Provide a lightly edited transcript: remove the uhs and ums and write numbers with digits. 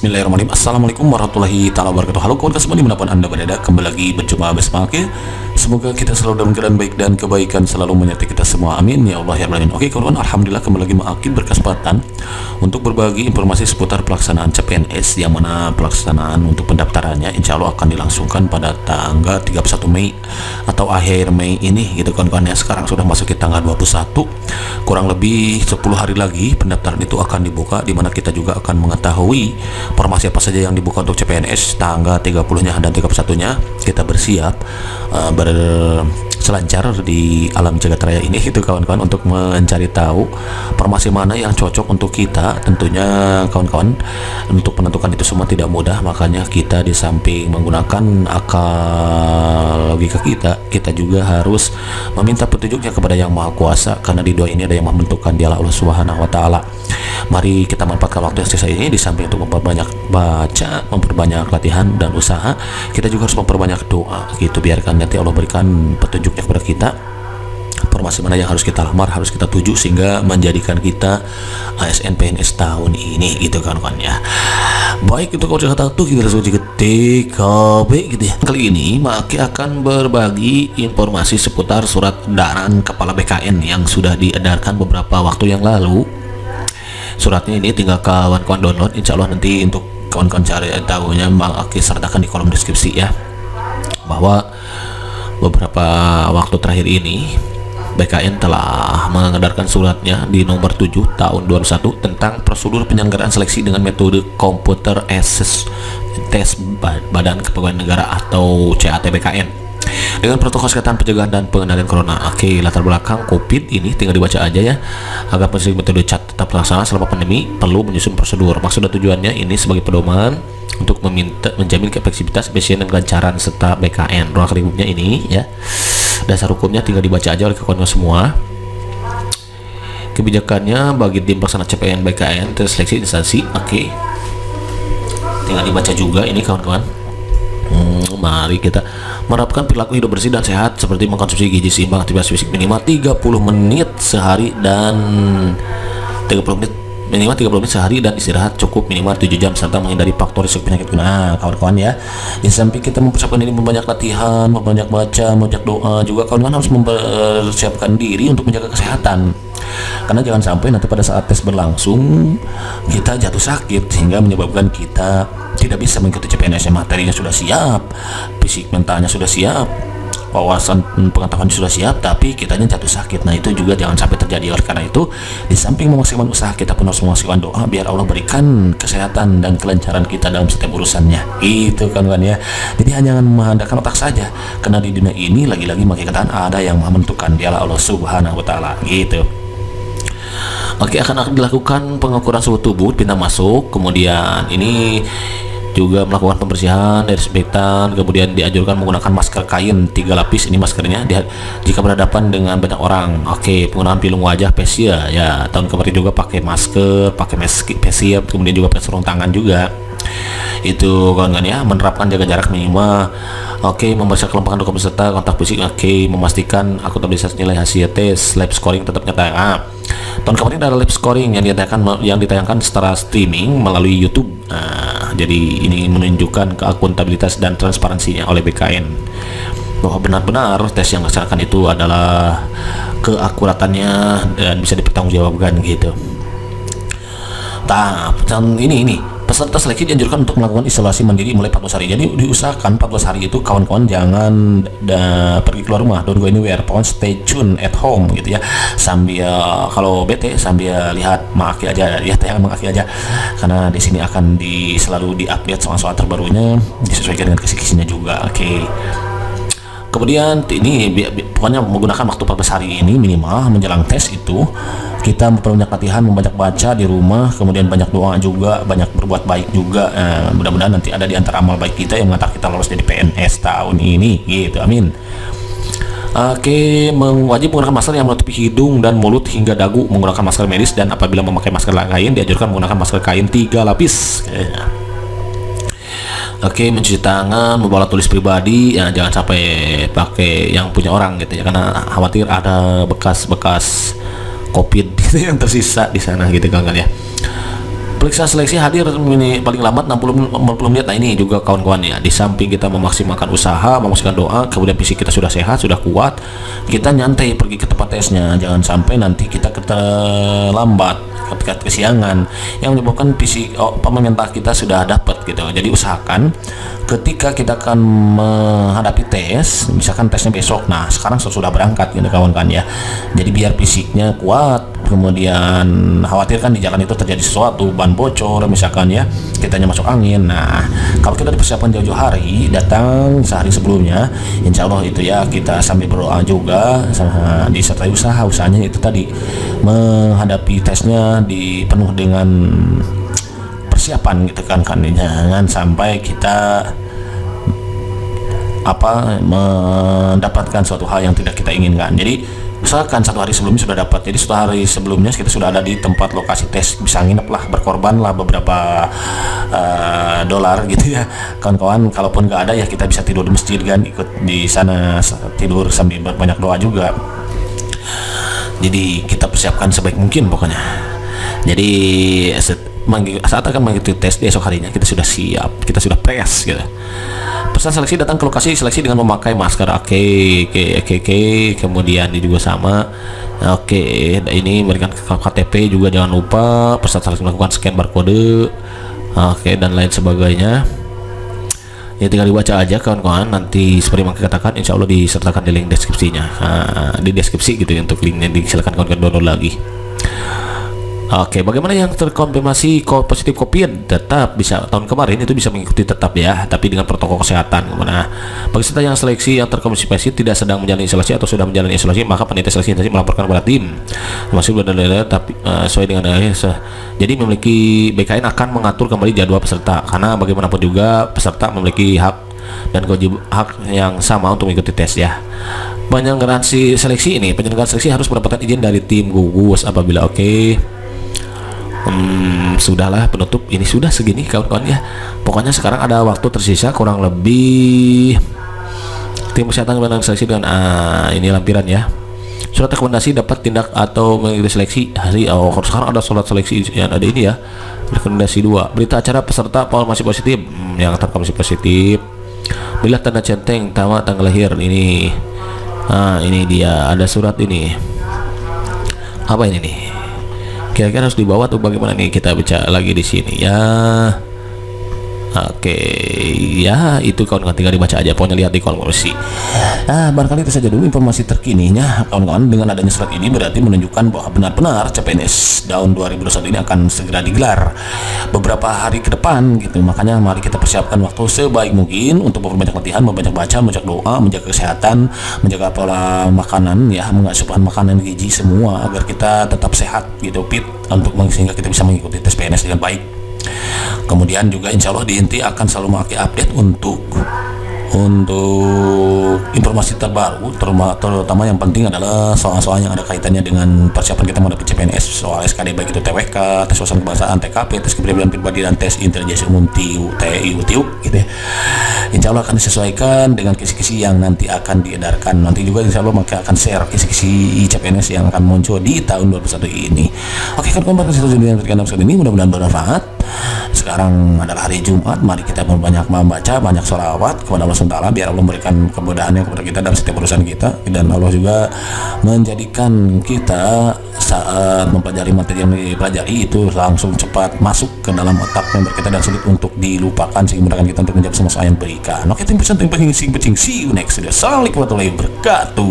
Bismillahirrahmanirrahim. Assalamualaikum warahmatullahi taala wabarakatuh. Halo kawan semua dimanapun anda berada, kembali lagi berjumpa bersama aku. Semoga kita selalu dalam keadaan baik dan kebaikan selalu menyertai kita semua, amin ya Allah ya Rabbal alamin. Oke kawan-kawan, alhamdulillah kembali lagi Ma'akid berkesempatan untuk berbagi informasi seputar pelaksanaan CPNS, yang mana pelaksanaan untuk pendaftarannya insya Allah akan dilangsungkan pada tanggal 31 Mei atau akhir Mei ini gitu kawan-kawan ya. Sekarang sudah masuk ke tanggal 21, kurang lebih 10 hari lagi pendaftaran itu akan dibuka, di mana kita juga akan mengetahui informasi apa saja yang dibuka untuk CPNS tanggal 30-nya dan 31-nya. Kita bersiap berselancar di alam jagat raya ini gitu kawan-kawan, untuk mencari tahu informasi mana yang cocok untuk kita. Tentunya kawan-kawan, untuk menentukan itu semua tidak mudah, makanya kita di samping menggunakan akal logika kita juga harus meminta petunjuknya kepada Yang Maha Kuasa, karena di doa ini ada yang menentukan, dialah Allah Subhanahu wa taala. Mari kita manfaatkan waktu yang sisa ini, di samping untuk memperbanyak baca, memperbanyak latihan dan usaha, kita juga harus memperbanyak doa gitu, biarkan nanti Allah berikan petunjuknya kepada kita, informasi mana yang harus kita lamar, harus kita tuju, sehingga menjadikan kita ASN PNS tahun ini gitu kan ya. Baik, itu kalau kata tuh kita langsung ke TKB gitu ya. Kali ini Maki akan berbagi informasi seputar surat edaran Kepala BKN yang sudah diedarkan beberapa waktu yang lalu. Suratnya ini tinggal kawan-kawan download, insya Allah nanti untuk kawan-kawan cari tahunya Maki sertakan di kolom deskripsi ya, bahwa beberapa waktu terakhir ini BKN telah mengedarkan suratnya di nomor 7 tahun 2021 tentang prosedur penyelenggaraan seleksi dengan metode Computer Assessed Test Badan Kepegawaian Negara atau CAT BKN dengan protokol kesehatan pencegahan dan pengendalian corona. Oke, latar belakang COVID ini tinggal dibaca aja ya. Agar prinsip metode CAT tetap terlaksana selama pandemi, perlu menyusun prosedur. Maksud dan tujuannya ini sebagai pedoman untuk menjamin efektivitas, efisien dan kelancaran serta BKN. Ruang lingkupnya ini ya. Dasar hukumnya tinggal dibaca aja oleh kawan-kawan semua. Kebijakannya bagi tim pelaksana CPN BKN terseleksi instansi. Oke, tinggal dibaca juga ini kawan-kawan. Mari kita menerapkan perilaku hidup bersih dan sehat, seperti mengkonsumsi gizi seimbang, aktivitas fisik minimal 30 menit sehari dan 30 menit minimal 30 menit sehari, dan istirahat cukup minimal 7 jam, serta menghindari faktor risiko penyakit. Nah kawan-kawan ya, di samping kita mempersiapkan diri membanyak latihan, membanyak baca, membanyak doa, juga kawan-kawan harus mempersiapkan diri untuk menjaga kesehatan, karena jangan sampai nanti pada saat tes berlangsung kita jatuh sakit sehingga menyebabkan kita tidak bisa mengikuti CPNS. Materinya sudah siap, fisik mentalnya sudah siap, wawasan pengetahuan sudah siap, tapi kitanya jatuh sakit. Nah itu juga jangan sampai terjadi. Oleh karena itu, di samping memaksimalkan usaha, kita pun harus memaksimalkan doa biar Allah berikan kesehatan dan kelancaran kita dalam setiap urusannya. Itu kan ya. Jadi hanya mengandalkan otak saja, karena di dunia ini lagi-lagi makin katakan ada yang menentukan, dialah Allah Subhanahu wa taala gitu. Oke, akan dilakukan pengukuran suhu tubuh pintu masuk, kemudian ini juga melakukan pembersihan, desinfektan, kemudian dianjurkan menggunakan masker kain 3 lapis. Ini maskernya jika berhadapan dengan banyak orang. Oke, penggunaan pelindung wajah facial ya, tahun kemarin juga pakai masker, pakai facial, kemudian juga pakai sarung tangan juga. Itu kawan-kawan ya, menerapkan jaga jarak minimal. Oke, membaca kelompokan dokumen peserta, kontak fisik. Oke, memastikan akuntabilitas nilai hasil tes lab scoring tetap nyata. Tahun kemarin ada live scoring yang ditayangkan secara streaming melalui YouTube. Nah, jadi ini menunjukkan keakuntabilitas dan transparansinya oleh BKN, bahwa benar-benar tes yang dilaksanakan itu adalah keakuratannya dan bisa dipertanggungjawabkan gitu. Ini peserta seleksi dianjurkan untuk melakukan isolasi mandiri mulai 14 hari. Jadi diusahakan 14 hari itu kawan-kawan jangan pergi keluar rumah, don't go anywhere, pokoknya stay tune at home gitu ya, sambil kalau bete sambil lihat Maki aja ya, tayangan Maki aja, karena di sini akan selalu diupdate soal-soal terbarunya, disesuaikan dengan kisi-kisinya juga. Oke. Kemudian ini pokoknya menggunakan waktu 14 hari ini minimal menjelang tes itu kita memperbanyak latihan, membanyak baca di rumah, kemudian banyak doa juga, banyak berbuat baik juga. Mudah-mudahan nanti ada di antara amal baik kita yang mengantar kita lolos jadi PNS tahun ini gitu, amin. Oke, wajib menggunakan masker yang menutupi hidung dan mulut hingga dagu, menggunakan masker medis, dan apabila memakai masker lain dianjurkan menggunakan masker kain 3 lapis. Oke, mencuci tangan, membawa tulis pribadi ya, jangan sampai pakai yang punya orang gitu ya, karena khawatir ada bekas-bekas COVID gitu yang tersisa di sana gitu kan ya. Periksa seleksi hadir ini paling lambat 60 menit. Nah ini juga kawan-kawan ya, di samping kita memaksimalkan usaha, memaksimalkan doa, kemudian fisik kita sudah sehat, sudah kuat, kita nyantai pergi ke tempat tesnya. Jangan sampai nanti kita terlambat ketika kesiangan yang menyebabkan fisik mental kita sudah dapat gitu. Jadi usahakan ketika kita akan menghadapi tes, misalkan tesnya besok, nah sekarang sudah berangkat gitu kawan-kawan ya. Jadi biar fisiknya kuat, kemudian khawatir kan di jalan itu terjadi sesuatu, ban bocor misalkan ya, kitanya masuk angin. Nah kalau kita dipersiapkan jauh-jauh hari, datang sehari sebelumnya, insya Allah itu ya kita sambil berdoa juga, sama disertai usahanya itu tadi, menghadapi tesnya dipenuh dengan persiapan gitu kan, jangan sampai kita mendapatkan suatu hal yang tidak kita inginkan. Jadi usahakan 1 hari sebelumnya sudah dapat. Jadi 1 hari sebelumnya kita sudah ada di tempat lokasi tes, bisa nginep lah, berkorban lah beberapa dolar gitu ya kawan-kawan. Kalaupun nggak ada ya kita bisa tidur di masjid kan, ikut di sana tidur sambil banyak doa juga. Jadi kita persiapkan sebaik mungkin pokoknya. Jadi saat akan mengikuti tes di esok harinya kita sudah siap, kita sudah press gitu. Pesan seleksi datang ke lokasi seleksi dengan memakai masker. Oke. Kemudian ini juga sama. Oke, ini memberikan KTP juga jangan lupa. Peserta seleksi melakukan scan barcode. Oke, dan lain sebagainya. Ya tinggal dibaca aja kawan-kawan. Nanti seperti yang katakan, insya Allah disertakan di link deskripsinya. Di deskripsi gitu ya, untuk linknya silakan kawan-kawan download lagi. Oke, bagaimana yang terkonfirmasi positif COVID tetap bisa, tahun kemarin itu bisa mengikuti tetap ya, tapi dengan protokol kesehatan. Nah, bagi peserta yang seleksi yang terkonfirmasi tidak sedang menjalani isolasi atau sudah menjalani isolasi, maka panitia seleksi melaporkan kepada tim masih berada tapi sesuai dengan jadi memiliki BKN akan mengatur kembali jadwal peserta, karena bagaimanapun juga peserta memiliki hak dan hak yang sama untuk mengikuti tes ya. Penyelenggaraan seleksi harus mendapatkan izin dari tim gugus apabila sudahlah penutup ini sudah segini kawan-kawan ya. Pokoknya sekarang ada waktu tersisa kurang lebih. Tim kesehatan menang seleksi dengan ini lampiran ya. Surat rekomendasi dapat tindak atau mengikuti seleksi hari. Sekarang ada surat seleksi yang ada ini ya. Rekomendasi 2. Berita acara peserta masih positif. Yang terkonfirmasi positif. Bila tanda centeng tanggal lahir ini. Ini dia ada surat ini. Apa ini nih? Kira-kira harus dibawa tuh bagaimana nih, kita baca lagi di sini ya. Oke, ya itu kawan-kawan tinggal dibaca aja, pokoknya lihat di kolom komentar. Barangkali itu saja dulu informasi terkininya kawan-kawan. Dengan adanya surat ini berarti menunjukkan bahwa benar-benar CPNS tahun 2021 ini akan segera digelar beberapa hari ke depan gitu. Makanya mari kita persiapkan waktu sebaik mungkin untuk memperbanyak latihan, membanyak baca, membanyak doa, menjaga kesehatan, menjaga pola makanan ya, mengasupan makanan gizi semua agar kita tetap sehat gitu, fit, sehingga kita bisa mengikuti tes PNS dengan baik. Kemudian juga insya Allah di Inti akan selalu memakai update untuk informasi terbaru, terutama yang penting adalah soal-soal yang ada kaitannya dengan persiapan kita menghadapi CPNS, soal SKD baik itu TWK, tes wawasan kebangsaan, TKP, tes kepribadian pribadi, dan tes intelijensi umum TIU gitu ya. Insya Allah akan disesuaikan dengan kisi-kisi yang nanti akan diedarkan. Nanti juga insya Allah maka akan share kisi-kisi CPNS yang akan muncul di tahun 2021 ini. Oke, kan kembali ke situ yang terkait ini, mudah-mudahan bermanfaat. Sekarang adalah hari Jumat, mari kita banyak membaca, banyak sholawat kepada Allah SWT, biar Allah memberikan kemudahannya kepada kita dalam setiap urusan kita, dan Allah juga menjadikan kita saat mempelajari materi yang dipelajari itu langsung cepat masuk ke dalam otak member kita dan sulit untuk dilupakan, sehingga memudahkan kita untuk menjawab semua soal yang berikan. Oke, tim pesan, see you next video. Assalamualaikum warahmatullahi wabarakatuh.